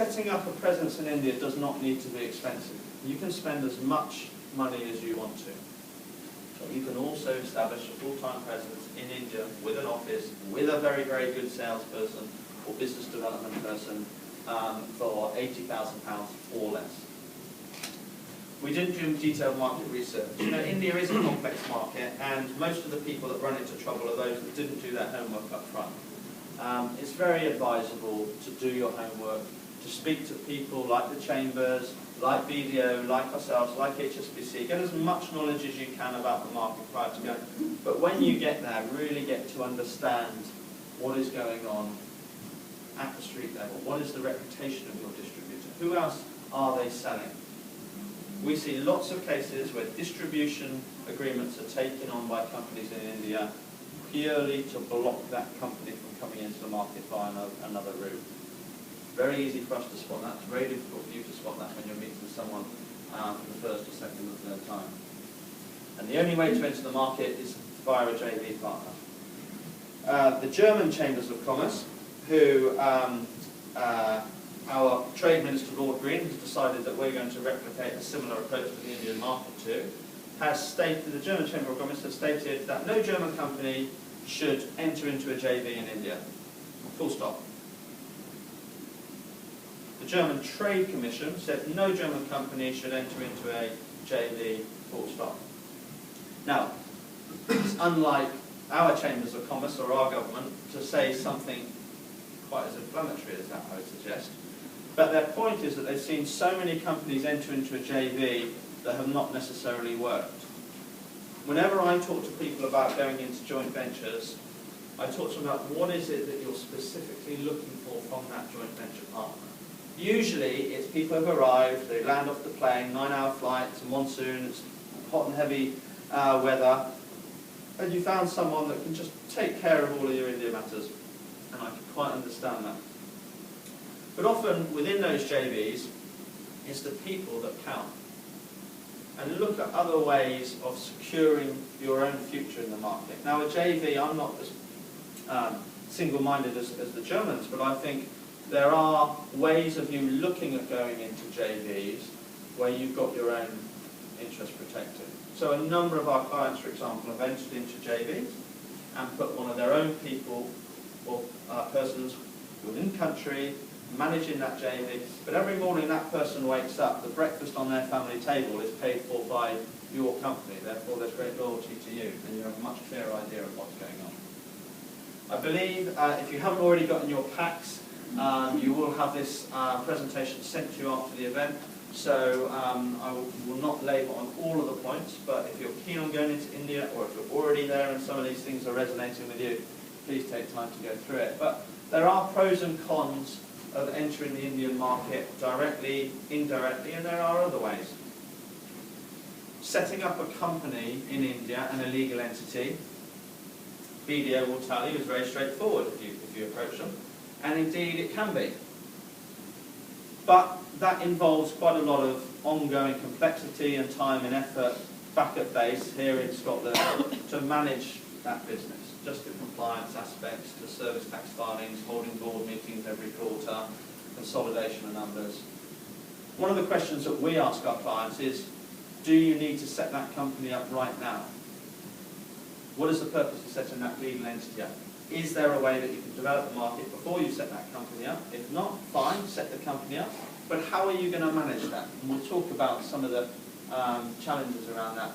Setting up a presence in India does not need to be expensive. You can spend as much money as you want to. But you can also establish a full-time presence in India with an office, with a very, very good salesperson or business development person for £80,000 or less. We didn't do detailed market research. You know, India is a complex market, and most of the people that run into trouble are those that didn't do their homework up front. It's very advisable to do your homework, to speak to people like the Chambers, like BDO, like ourselves, like HSBC. Get as much knowledge as you can about the market prior to going. But when you get there, really get to understand what is going on at the street level. What is the reputation of your distributor? Who else are they selling? We see lots of cases where distribution agreements are taken on by companies in India purely to block that company from coming into the market via another route. Very easy for us to spot that. It's very difficult for you to spot that when you're meeting someone for the first or second or third time. And the only way to enter the market is via a JV partner. The German Chambers of Commerce, who our Trade Minister, Lord Green, has decided that we're going to replicate a similar approach to the Indian market to, has stated, the German Chamber of Commerce has stated that no German company should enter into a JV in India. Full stop. The German Trade Commission said no German company should enter into a JV, full stop. Now, it's unlike our Chambers of Commerce or our government to say something quite as inflammatory as that, I would suggest. But their point is that they've seen so many companies enter into a JV that have not necessarily worked. Whenever I talk to people about going into joint ventures, I talk to them about what is it that you're specifically looking for from that joint venture partner. Usually it's people who have arrived, they land off the plane, 9-hour flight, it's a monsoon, it's hot and heavy weather, and you found someone that can just take care of all of your India matters, and I can quite understand that. But often within those JVs, it's the people that count. And look at other ways of securing your own future in the market. Now a JV, I'm not as single-minded as the Germans, but I think there are ways of you looking at going into JVs where you've got your own interest protected. So a number of our clients, for example, have entered into JVs and put one of their own people or persons within country managing that JV, but every morning that person wakes up, the breakfast on their family table is paid for by your company, therefore there's great loyalty to you, and you have a much clearer idea of what's going on. I believe if you haven't already gotten your packs, you will have this presentation sent to you after the event, so I will not labour on all of the points, but if you're keen on going into India, or if you're already there and some of these things are resonating with you, please take time to go through it. But there are pros and cons of entering the Indian market directly, indirectly, and there are other ways. Setting up a company in India, an illegal entity, BDO will tell you, is very straightforward if you approach them, and indeed it can be. But that involves quite a lot of ongoing complexity and time and effort back at base here in Scotland to manage that business. Just the compliance aspects, the service tax filings, holding board meetings every quarter, consolidation of numbers. One of the questions that we ask our clients is, do you need to set that company up right now? What is the purpose of setting that legal entity up? Is there a way that you can develop the market before you set that company up? If not, fine, set the company up. But how are you going to manage that? And we'll talk about some of the challenges around that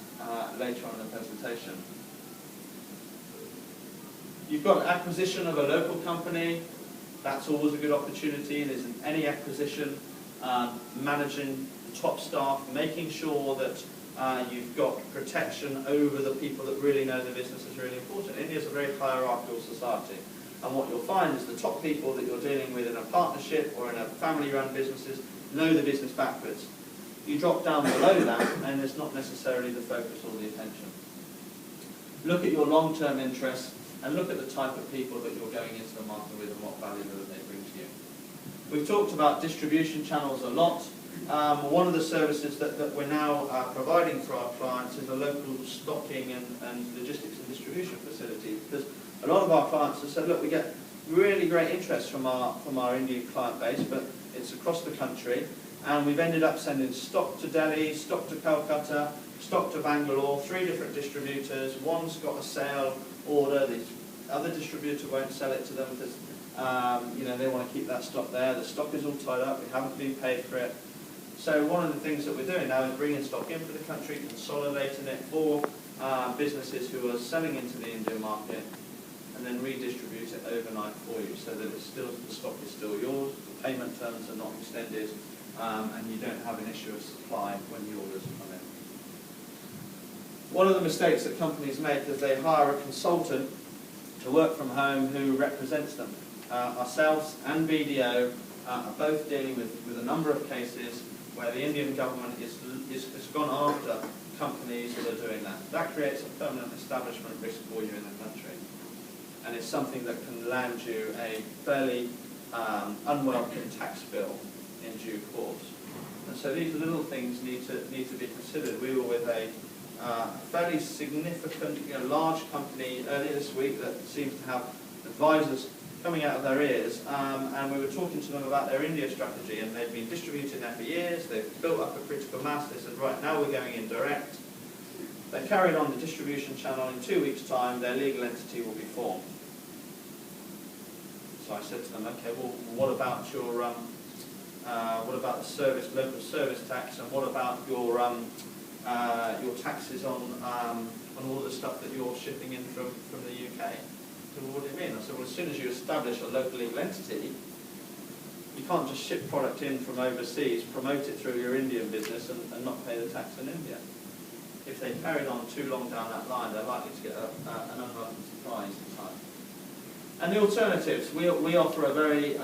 later on in the presentation. You've got acquisition of a local company, that's always a good opportunity. There's any acquisition, managing the top staff, making sure that you've got protection over the people that really know the business is really important. India's a very hierarchical society, and what you'll find is the top people that you're dealing with in a partnership or in a family-run businesses know the business backwards. You drop down below that, and it's not necessarily the focus or the attention. Look at your long-term interests, and look at the type of people that you're going into the market with and what value that they bring to you. We've talked about distribution channels a lot. One of the services that we're now providing for our clients is a local stocking and logistics and distribution facility, because a lot of our clients have said, look, we get really great interest from our Indian client base, but It's across the country, and we've ended up sending stock to Delhi, stock to Calcutta, stock to Bangalore, 3 different distributors. One's got a sale order, the other distributor won't sell it to them because they want to keep that stock there. The stock is all tied up, we haven't been paid for it. So one of the things that we're doing now is bringing stock into the country, consolidating it for businesses who are selling into the Indian market, and then redistribute it overnight for you so that the stock is still yours, the payment terms are not extended, and you don't have an issue of supply when the orders come in. One of the mistakes that companies make is they hire a consultant to work from home who represents them. Ourselves and BDO are both dealing with a number of cases where the Indian government has gone after companies that are doing that. That creates a permanent establishment risk for you in the country. And it's something that can land you a fairly unwelcome tax bill in due course. And so these little things need to be considered. We were with a fairly significant, large company earlier this week that seems to have advisors coming out of their ears, and we were talking to them about their India strategy, and they've been distributing there for years. They've built up a critical mass. They said, right, now we're going in direct. They carried on the distribution channel. In 2 weeks' time, their legal entity will be formed. So I said to them, okay, well, what about your the service, local service tax, and what about your taxes on all the stuff that you're shipping in from the UK? I said, well, what do you mean? I said, well, as soon as you establish a local legal entity, you can't just ship product in from overseas, promote it through your Indian business, and not pay the tax in India. If they carried on too long down that line, they're likely to get an unwelcome surprise in time. And the alternatives, we offer a very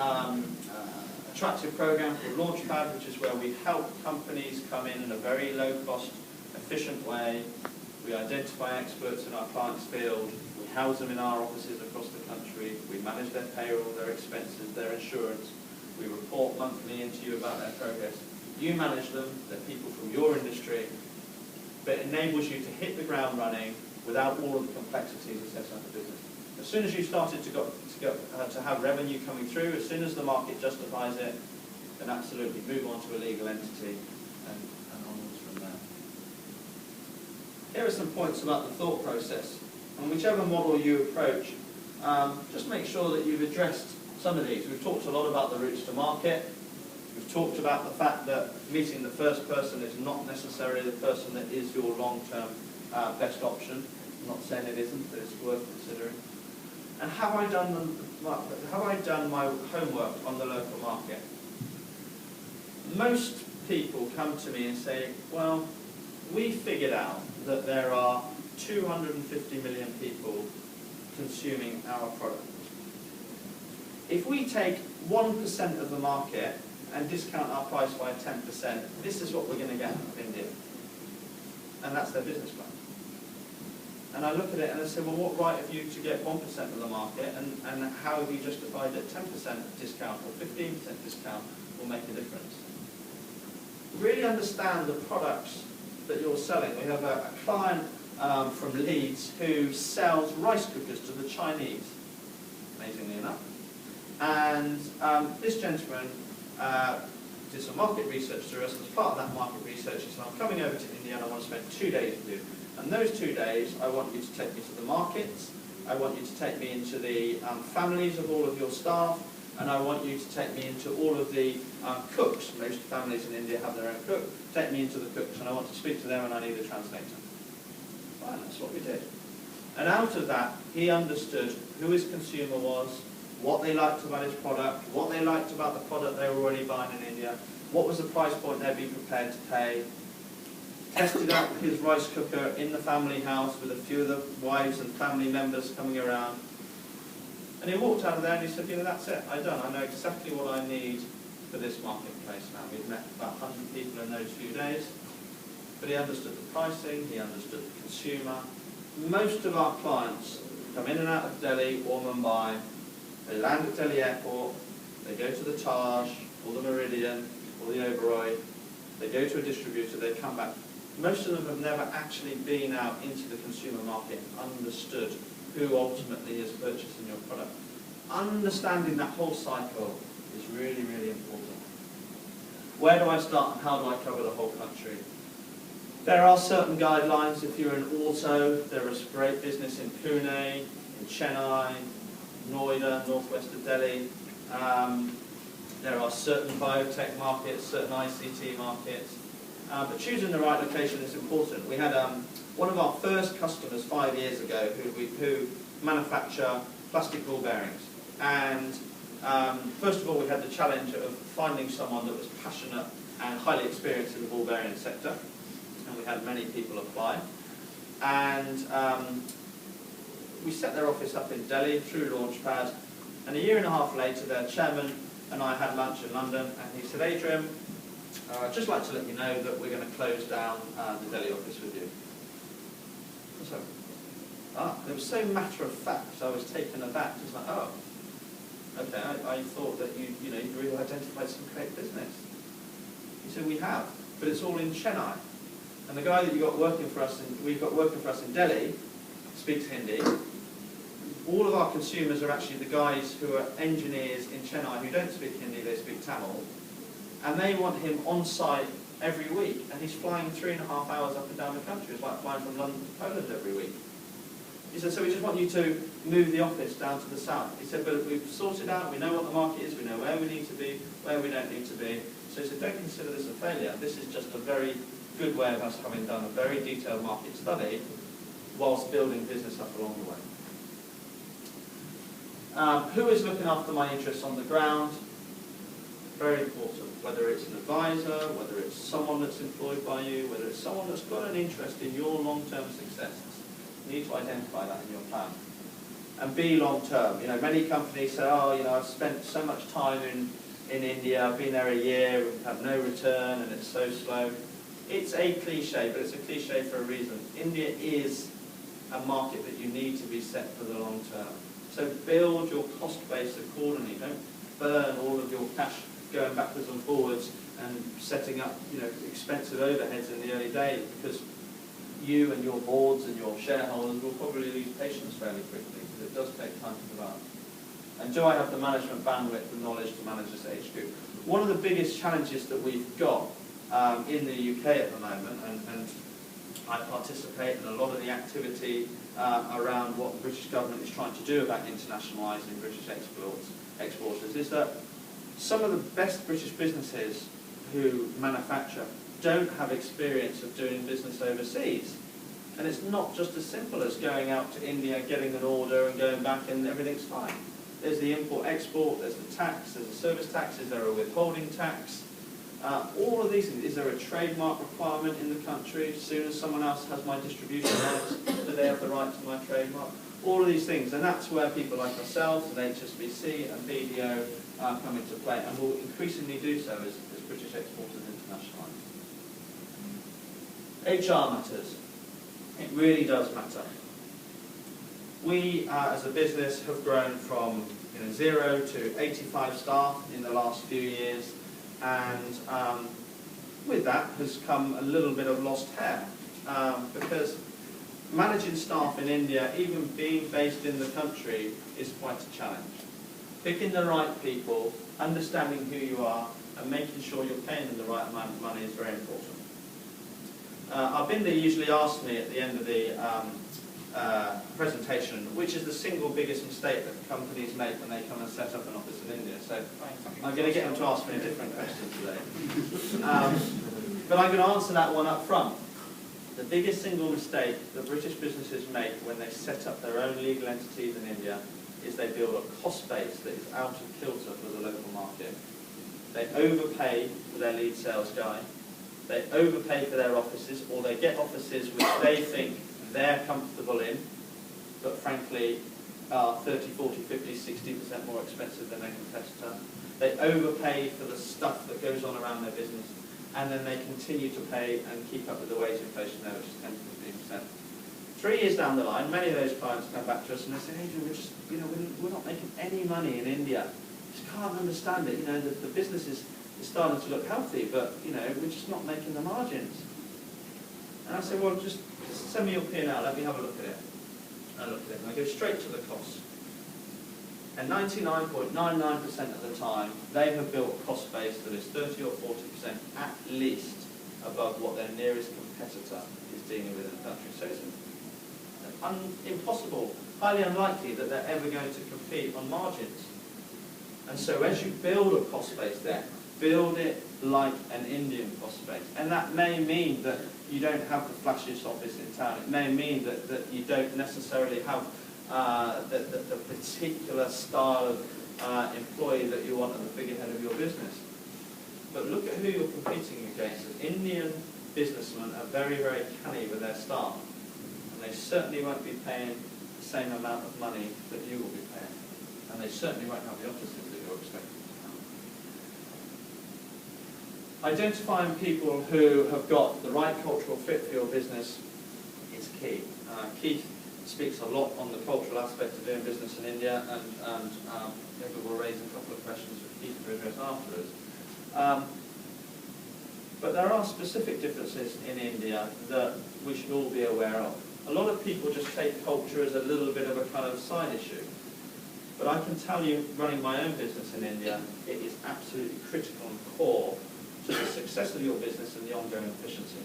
attractive program called Launchpad, which is where we help companies come in a very low-cost, efficient way. We identify experts in our clients' field. We house them in our offices across the country. We manage their payroll, their expenses, their insurance. We report monthly into you about their progress. You manage them. They're people from your industry. But it enables you to hit the ground running without all of the complexities of setting up a business. As soon as you started to have revenue coming through, as soon as the market justifies it, then absolutely move on to a legal entity and onwards from there. Here are some points about the thought process. And whichever model you approach, just make sure that you've addressed some of these. We've talked a lot about the routes to market. We've talked about the fact that meeting the first person is not necessarily the person that is your long-term best option. I'm not saying it isn't, but it's worth considering. And have I done my homework on the local market? Most people come to me and say, well, we figured out that there are 250 million people consuming our product. If we take 1% of the market and discount our price by 10%, this is what we're going to get out of India. And that's their business plan. And I look at it and I say, well, what right have you to get 1% of the market, and how have you justified that 10% discount or 15% discount will make a difference? Really understand the products that you're selling. We have a client from Leeds who sells rice cookers to the Chinese, amazingly enough. And this gentleman did some market research through us. As part of that market research, he said, I'm coming over to India and I want to spend 2 days with you. And those 2 days, I want you to take me to the markets, I want you to take me into the families of all of your staff, and I want you to take me into all of the cooks. Most families in India have their own cook. Take me into the cooks, and I want to speak to them, and I need a translator. Fine, that's what we did. And out of that, he understood who his consumer was, what they liked about his product, what they liked about the product they were already buying in India, what was the price point they'd be prepared to pay, tested out his rice cooker in the family house with a few of the wives and family members coming around. And he walked out of there and he said, that's it, I'm done. I know exactly what I need for this marketplace now. We've met about 100 people in those few days. But he understood the pricing, he understood the consumer. Most of our clients come in and out of Delhi or Mumbai. They land at Delhi airport, they go to the Taj, or the Meridian, or the Oberoi. They go to a distributor, they come back. Most of them have never actually been out into the consumer market and understood who ultimately is purchasing your product. Understanding that whole cycle is really, really important. Where do I start and how do I cover the whole country? There are certain guidelines. If you're in auto, there is great business in Pune, in Chennai, Noida, northwest of Delhi. There are certain biotech markets, certain ICT markets. But choosing the right location is important. We had one of our first customers 5 years ago who manufacture plastic ball bearings. And first of all, we had the challenge of finding someone that was passionate and highly experienced in the ball bearing sector. And we had many people apply. And we set their office up in Delhi through Launchpad. And a year and a half later, their chairman and I had lunch in London. And he said, Adrian, I'd just like to let you know that we're going to close down the Delhi office with you. So, it was so matter of fact, I was taken aback. Just like, oh, okay, I thought that you'd really identified some great business. He said, we have, but it's all in Chennai. And the guy that we've got working for us in Delhi speaks Hindi. All of our consumers are actually the guys who are engineers in Chennai who don't speak Hindi, they speak Tamil. And they want him on site every week. And he's flying 3.5 hours up and down the country. It's like flying from London to Poland every week. He said, so we just want you to move the office down to the south. He said, but we've sorted out, we know what the market is, we know where we need to be, where we don't need to be. So he said, don't consider this a failure. This is just a very good way of us having done a very detailed market study whilst building business up along the way. Who is looking after my interests on the ground? Very important. Whether it's an advisor, whether it's someone that's employed by you, whether it's someone that's got an interest in your long-term success. You need to identify that in your plan. And be long-term. Many companies say, I've spent so much time in India, I've been there a year, we've had no return, and it's so slow. It's a cliche, but it's a cliche for a reason. India is a market that you need to be set for the long term. So build your cost base accordingly. Don't burn all of your cash going backwards and forwards and setting up expensive overheads in the early days, because you and your boards and your shareholders will probably lose patience fairly quickly, because it does take time to develop. And do I have the management bandwidth and knowledge to manage this age group? One of the biggest challenges that we've got in the UK at the moment, and I participate in a lot of the activity around what the British government is trying to do about internationalising British exporters, is that some of the best British businesses who manufacture don't have experience of doing business overseas. And it's not just as simple as going out to India, getting an order and going back and everything's fine. There's the import-export, there's the tax, there's a service tax, is there a withholding tax? All of these things. Is there a trademark requirement in the country? As soon as someone else has my distribution rights, do they have the right to my trademark? All of these things. And that's where people like ourselves and HSBC and BDO come into play, and will increasingly do so as British exporters internationalise. HR matters. It really does matter. We, as a business, have grown from 0 to 85 staff in the last few years, and with that has come a little bit of lost hair, because managing staff in India, even being based in the country, is quite a challenge. Picking the right people, understanding who you are, and making sure you're paying them the right amount of money is very important. Our binder usually asks me at the end of the presentation, which is the single biggest mistake that companies make when they come and set up an office in India. So I'm going to get them to ask me a different question today. But I'm going to answer that one up front. The biggest single mistake that British businesses make when they set up their own legal entities in India is they build a cost base that is out of kilter for the local market. They overpay for their lead sales guy. They overpay for their offices, or they get offices which they think they're comfortable in, but frankly are 30, 40, 50, 60% more expensive than their competitor. They overpay for the stuff that goes on around their business, and then they continue to pay and keep up with the wage inflation there, which is 10 to 15%. 3 years down the line, many of those clients come back to us and they say, Adrian, we're just, we're not making any money in India. Just can't understand it. The business is starting to look healthy, but we're just not making the margins. And I say, well, just send me your P&L, let me have a look at it. I look at it and I go straight to the costs. And 99.99% of the time, they have built a cost base that is 30 or 40% at least above what their nearest competitor is dealing with in the country. So it's impossible, highly unlikely that they're ever going to compete on margins. And so as you build a cost base there, build it like an Indian cost base. And that may mean that you don't have the flashiest office in town. It may mean that you don't necessarily have the particular style of employee that you want at the figurehead of your business. But look at who you're competing against. Indian businessmen are very, very canny with their staff. And they certainly won't be paying the same amount of money that you will be paying. And they certainly won't have the offices that you're expecting to have. Identifying people who have got the right cultural fit for your business is key. Keith speaks a lot on the cultural aspect of doing business in India, and maybe we'll raise a couple of questions for Keith to address afterwards. But there are specific differences in India that we should all be aware of. A lot of people just take culture as a little bit of a kind of side issue. But I can tell you, running my own business in India, it is absolutely critical and core to the success of your business and the ongoing efficiency.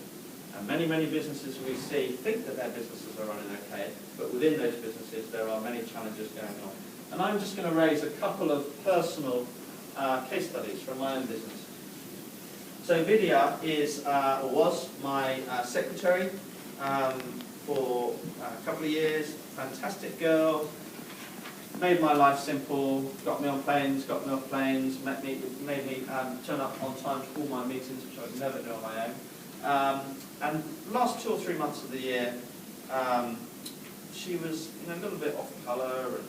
And many, many businesses we see think that their businesses are running okay, but within those businesses there are many challenges going on. And I'm just going to raise a couple of personal case studies from my own business. So Vidya is, or was, my secretary for a couple of years. Fantastic girl, made my life simple, got me on planes, got me off planes, made me turn up on time to all my meetings, which I would never do on my own. And the last 2 or 3 months of the year, she was a little bit off colour and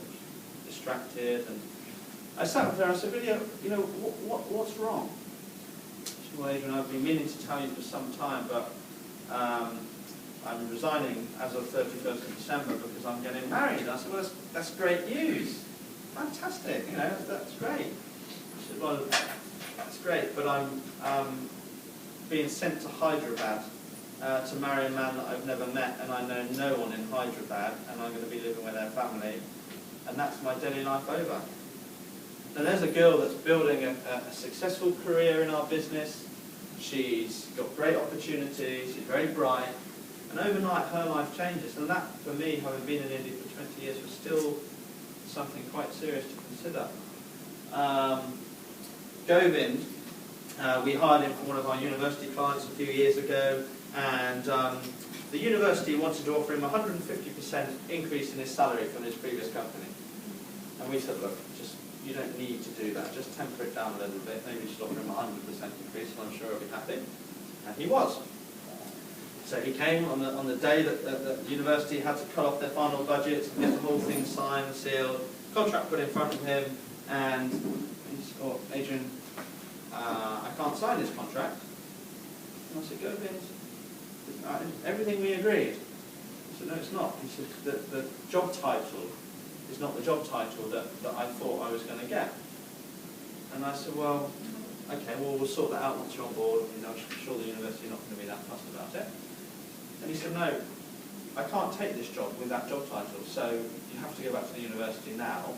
distracted. And I sat with her and I said, Vidya, what's wrong? She said, well, Adrian, I've been meaning to tell you for some time, but I'm resigning as of 31st of December because I'm getting married. And I said, well, that's great news. Fantastic, that's great. She said, well, that's great, but I'm being sent to Hyderabad to marry a man that I've never met, and I know no one in Hyderabad, and I'm going to be living with their family, and that's my daily life over. Now there's a girl that's building a successful career in our business. She's got great opportunities, she's very bright, and overnight her life changes. And that, for me, having been in India for 20 years, was still something quite serious to consider. Govind, we hired him from one of our university clients a few years ago, and the university wanted to offer him a 150% increase in his salary from his previous company. And we said, look, you don't need to do that, just temper it down a little bit, maybe you should offer him a 100% increase, and I'm sure he'll be happy. And he was. So he came on the day that the university had to cut off their final budgets and get the whole thing signed, sealed, contract put in front of him, and he said, oh, Adrian, I can't sign this contract. And I said, go Vince, everything we agreed. He said, no, it's not. He said, the job title is not the job title that I thought I was going to get. And I said, well, okay, we'll sort that out once you're on board. I'm sure the university is not going to be that fussed about it. And he said, no, I can't take this job with that job title, so you have to go back to the university now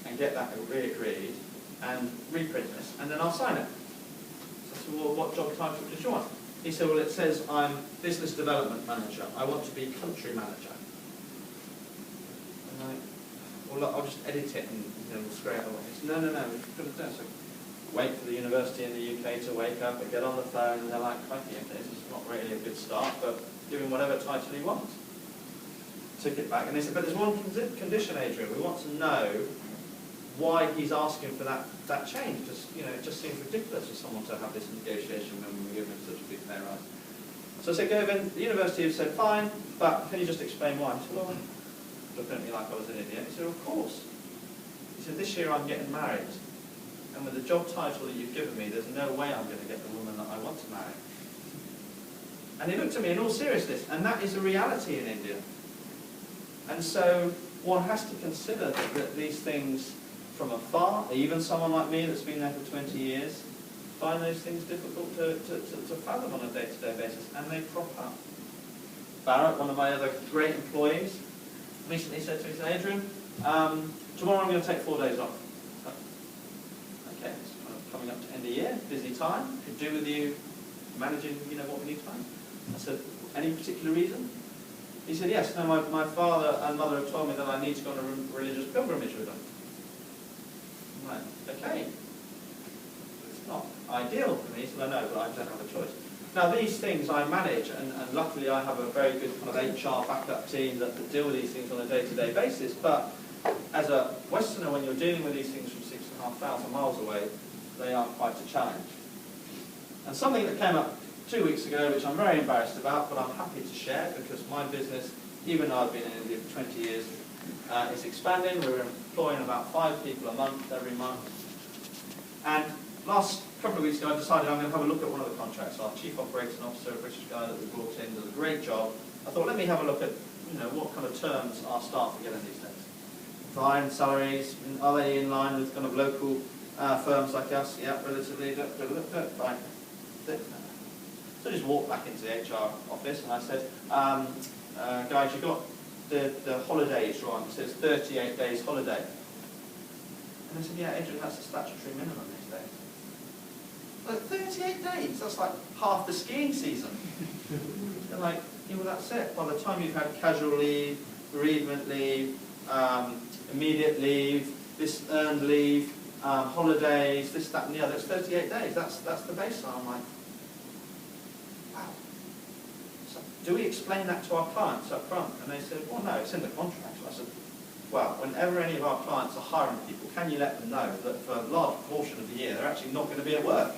and get that re-agreed and reprint this, and then I'll sign it. So I said, well, what job title did you want? He said, well, it says I'm business development manager. I want to be country manager. And I, well, look, I'll just edit it and we'll scrape it away. He said, no, we've got to do it. So wait for the university in the UK to wake up and get on the phone, and they're like, okay, this is not really a good start, but give him whatever title he wants. Took it back, and they said, but there's one condition, Adrian. We want to know why he's asking for that change, because it just seems ridiculous for someone to have this negotiation when we were given such a big pay rise. So I said, Govind, the university have said, fine, but can you just explain why? He said, well, looked at me like I was an idiot. He said, of course. He said, this year I'm getting married, and with the job title that you've given me, there's no way I'm going to get the woman that I want to marry. And he looked at me in all seriousness, and that is a reality in India. And so one has to consider that these things from afar, even someone like me that's been there for 20 years, find those things difficult to fathom on a day-to-day basis, and they crop up. Barrett, one of my other great employees, recently said to me, Adrian, tomorrow I'm going to take 4 days off. Okay, it's kind of coming up to end of year, busy time. Could do with you managing, what we need to manage. I said, any particular reason? He said, yes. No, my father and mother have told me that I need to go on a religious pilgrimage with them. I'm like, okay. It's not ideal for me, so I know, but I don't have a choice. Now, these things I manage, and luckily I have a very good kind of HR backup team that deal with these things on a day-to-day basis, but as a Westerner, when you're dealing with these things from 6,500 miles away, they are quite a challenge. And something that came up 2 weeks ago, which I'm very embarrassed about, but I'm happy to share, because my business, even though I've been in India for 20 years, is expanding. We're employing about 5 people a month, every month. And last couple of weeks ago, I decided I'm going to have a look at one of the contracts. Our Chief Operating Officer, a British guy that we brought in, does a great job. I thought, let me have a look at what kind of terms our staff are getting these days. Fine, salaries, are they in line with kind of local firms like us? Yeah, relatively, fine. So I just walked back into the HR office and I said, guys, you got the holidays wrong. It says 38 days holiday. And they said, yeah, Adrian, that's the statutory minimum these days. Like, 38 days? That's like half the skiing season. They're like, yeah, well, that's it. By the time you've had casual leave, bereavement leave, immediate leave, this earned leave, holidays, this, that, and the other, it's 38 days. That's the baseline. I'm like, wow. So do we explain that to our clients up front? And they said, well, no, it's in the contract. So I said, well, whenever any of our clients are hiring people, can you let them know that for a large portion of the year, they're actually not going to be at work?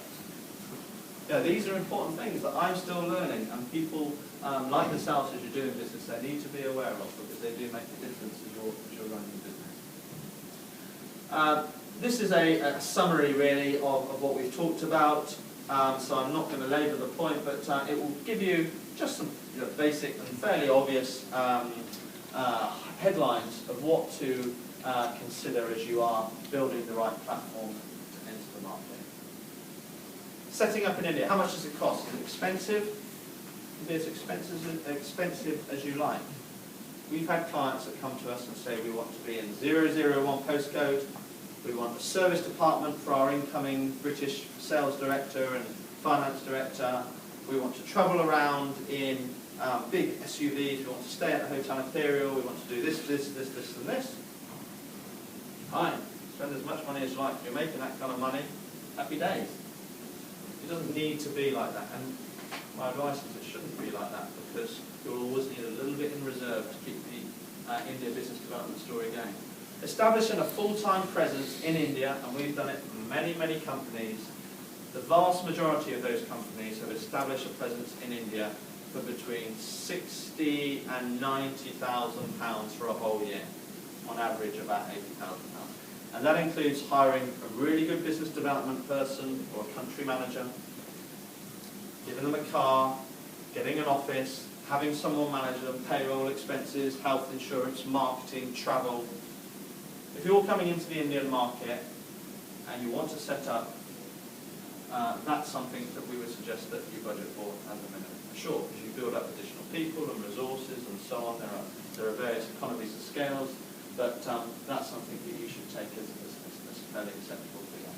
These are important things that I'm still learning, and people like yourselves, as you're doing business, they need to be aware of, because they do make a difference as you're running the business. This is a summary, really, of what we've talked about, so I'm not going to labour the point, but it will give you just some basic and fairly obvious headlines of what to consider as you are building the right platform to enter the market. Setting up in India, how much does it cost? Is it expensive? It can be as expensive as you like. We've had clients that come to us and say we want to be in 001 postcode, we want a service department for our incoming British sales director and finance director, we want to travel around in big SUVs, we want to stay at the Hotel Imperial, we want to do this, and this. Fine, spend as much money as you like. If you're making that kind of money, happy days. It doesn't need to be like that, and my advice is it shouldn't be like that, because you'll always need a little bit in reserve to keep the India business development story going. Establishing a full-time presence in India, and we've done it for many, many companies. The vast majority of those companies have established a presence in India for between 60 and 90,000 pounds for a whole year. On average, about 80,000 pounds. And that includes hiring a really good business development person or a country manager, giving them a car, getting an office, having someone manage them, payroll expenses, health insurance, marketing, travel. If you're coming into the Indian market and you want to set up, that's something that we would suggest that you budget for as a minimum. Sure, as you build up additional people and resources and so on, there are various economies of scales, but that's something that you should take as a fairly acceptable figure.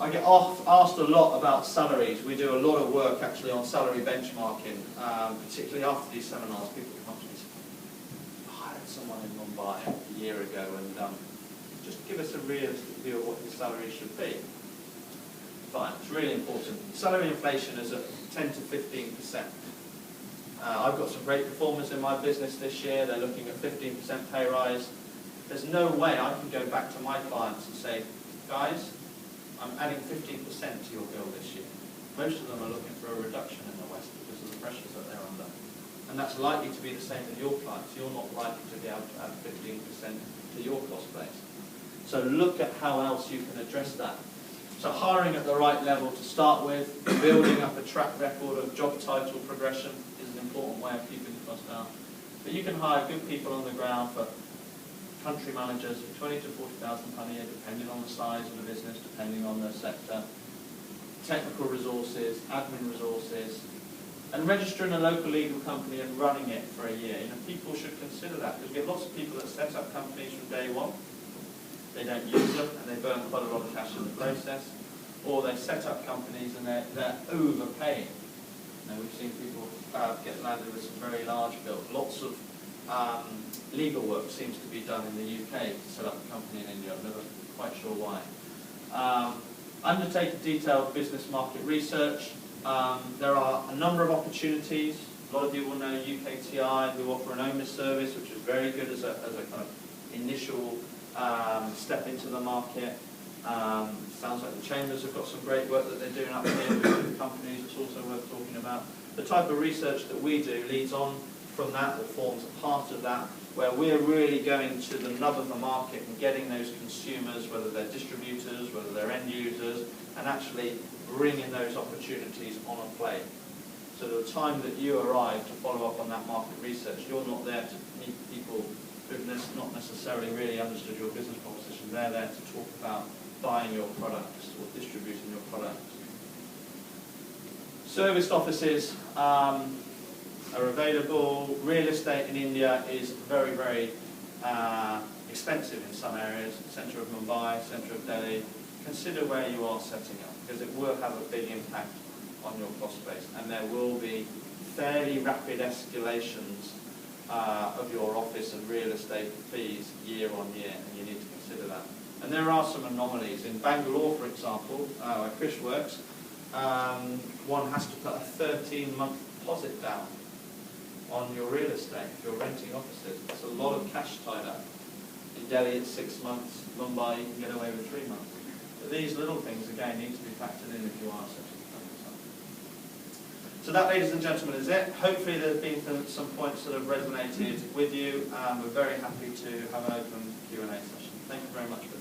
I get asked a lot about salaries. We do a lot of work actually on salary benchmarking, particularly after these seminars. People come to me and say, I hired someone in Mumbai a year ago, and just give us a realistic view of what your salary should be. Fine, it's really important. Salary inflation is at 10 to 15%. I've got some great performers in my business this year. They're looking at 15% pay rise. There's no way I can go back to my clients and say, guys, I'm adding 15% to your bill this year. Most of them are looking for a reduction in the West because of the pressures that they're under. And that's likely to be the same with your clients. You're not likely to be able to add 15% to your cost base. So look at how else you can address that. So hiring at the right level to start with, building up a track record of job title progression is an important way of keeping the cost down. But you can hire good people on the ground for country managers for 20 to 40,000 pounds a year, depending on the size of the business, depending on the sector. Technical resources, admin resources, And registering a local legal company and running it for a year. People should consider that, because we get lots of people that set up companies from day one. They don't use them and they burn quite a lot of cash in the process. Or they set up companies and they're overpaying. We've seen people get landed with some very large bills. Lots of legal work seems to be done in the UK to set up a company in India. I'm never quite sure why. Undertake detailed business market research. There are a number of opportunities. A lot of you will know UKTI, who offer an owner service, which is very good as a kind of initial step into the market. Sounds like the chambers have got some great work that they're doing up here with companies. It's also worth talking about. The type of research that we do leads on from that, or forms a part of that, where we're really going to the nub of the market and getting those consumers, whether they're distributors, whether they're end users, and actually bringing those opportunities on a plate. So the time that you arrive to follow up on that market research, you're not there to meet people who've not necessarily really understood your business proposition. They're there to talk about buying your products or distributing your products. Serviced offices are available. Real estate in India is very, very expensive in some areas. Centre of Mumbai, centre of Delhi. Consider where you are setting up, because it will have a big impact on your cost base, and there will be fairly rapid escalations of your office and real estate fees year on year, and you need to consider that. And there are some anomalies. In Bangalore, for example, where Chris works, one has to put a 13-month deposit down on your real estate if you're renting offices. That's a lot of cash tied up. In Delhi, it's 6 months. Mumbai, you can get away with 3 months. But these little things, again, need to be factored in if you are setting companies up. So that, ladies and gentlemen, is it. Hopefully there's been some points that have resonated with you. We're very happy to have an open Q&A session. Thank you very much for